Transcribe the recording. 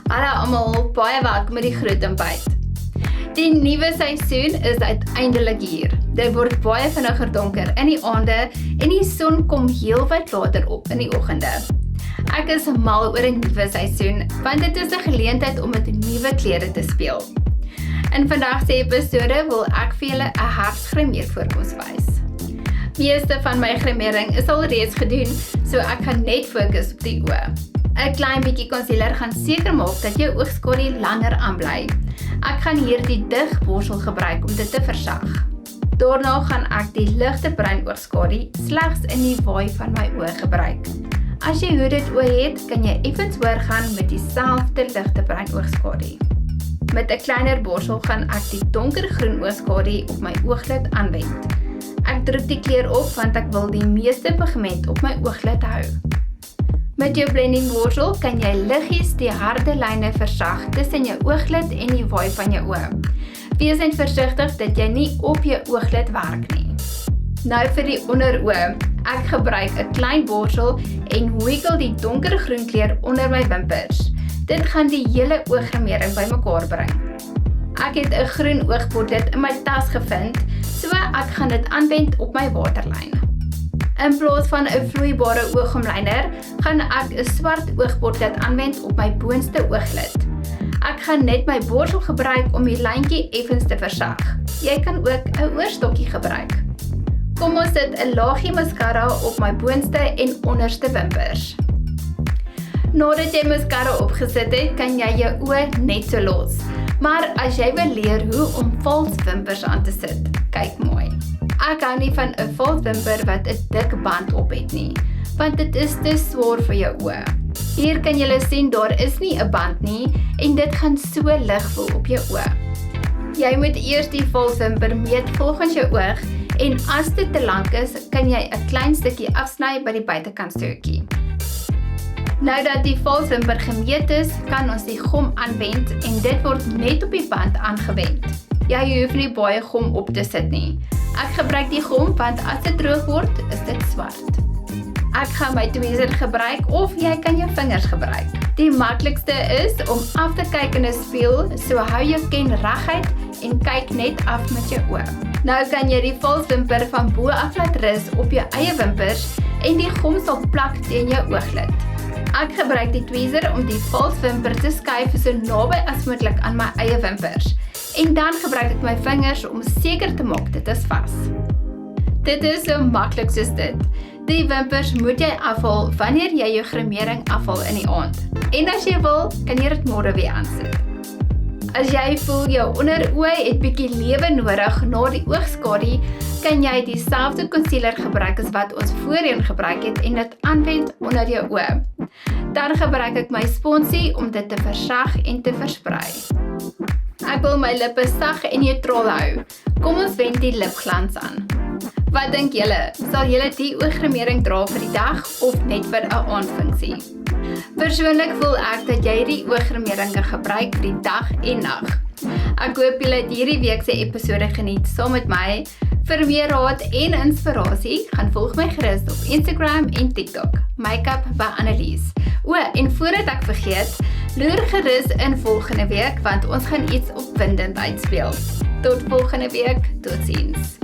Hallo almal, baie welkom by die Groot Ontbyt. Die nuwe seisoen is uiteindelik hier. Dit word baie vinniger donker in die aande en die son kom heelwat later op in die oggende. Ek is mal oor 'n nuwe seisoen, want dit is 'n geleentheid om met nuwe klere te speel. In vandag se episode wil ek vir julle 'n herfsgrimeervoorkoms wys. Meeste van my grimering is al reeds gedoen, so ek gaan net fokus op die oë. 'n Klein bietjie concealer gaan seker maak dat jou oogskadu langer aanbly. Ek gaan hier die dig borsel gebruik om dit te versag. Daarna gaan ek die ligte bruin oogskadu slegs in die waai van my oë gebruik. As jy hooded oë het, kan jy effens oorgaan met dieselfde ligte bruin oogskadu. Met 'n kleiner borsel gaan ek die donkergroen oogskadu op my ooglid aanwend. Ek druk die kleur op want ek wil die meeste pigment op my ooglid hou. Met jou blending borsel kan jy liggies die harde lyne versag tussen jou ooglid en die waai van jou oë. Wees net versigtig dat jy nie op jou ooglid werk nie. Nou vir die onderoë. Ek gebruik 'n klein borsel en wiggle die donkergroen kleur onder my wimpers. Dit gaan die hele ooggrimering bymekaar bring. Ek het 'n groen oogpotlood in my tas gevind, so ek gaan dit aanwend op my waterlyn. In plaas van 'n vloeibare oogomlyner, gaan ek 'n swart oogpotlood aanwend op my boonste ooglid. Ek gaan net my borsel gebruik om die lyntjie effens te versag. Jy kan ook 'n oorstokkie gebruik. Kom ons sit 'n laagie mascara op my boonste en onderste wimpers. Nadat jy mascara opgesit het, kan jy jou oë net so los. Maar as jy wil leer hoe om vals wimpers aan te sit, kyk mooi. Ek hou nie van 'n vals wimper wat 'n dik band op het nie, want dit is te swaar vir jou oë. Hier kan julle sien daar is nie 'n band nie en dit gaan so lig voel op jou oë. Jy moet eers die vals wimper meet volgens jou oog en as dit te lank is, kan jy 'n klein stukkie afsny by die buitekant stootjie. Nou dat die vals wimper gemeet is, kan ons die gom aanwend en dit word net op die band aangewend. Jy hoef nie baie gom op te sit nie. Ek gebruik die gom want as dit droog word, is dit swart. Ek gaan my tweezer gebruik of jy kan jou vingers gebruik. Die maklikste is om af te kyk in 'n spieël, so hou jou ken reguit en kyk net af met jou oë. Nou kan jy die vals wimper van bo af laat rus op jou eie wimpers en die gom sal plak teen jou ooglid. Ek gebruik die tweezer om die vals wimper te skuif so naby as moontlik aan my eie wimpers. En dan gebruik ek my vingers om seker te maak dit is vas. Dit is so maklik soos dit. Die wimpers moet jy afhaal wanneer jy jou grimering afhaal in die aand. En as jy wil, kan jy dit môre weer aansit. As jy voel jou onderoë het bietjie lewe nodig na die oogskadu, kan jy dieselfde concealer gebruik as wat ons voorheen gebruik het en dit aanwend onder jou oë. Dan gebruik ek my sponsie om dit te versag en te versprei. Ek wil my lippe sag en neutraal hou. Kom ons wend die lipglans aan. Wat dink julle? Sal julle die ooggrimering dra vir die dag of net vir 'n aandfunksie? Persoonlik voel ek dat jy die ooggrimering kan gebruik vir die dag en nag. Ek hoop julle het hierdie week se episode geniet saam met my. Vir meer raad en inspirasie, gaan volg my gerus op Instagram en TikTok. Makeup by Annelies. En voordat ek vergeet, loer gerus in volgende week want ons gaan iets opwindend uitspeel. Tot volgende week, totsiens.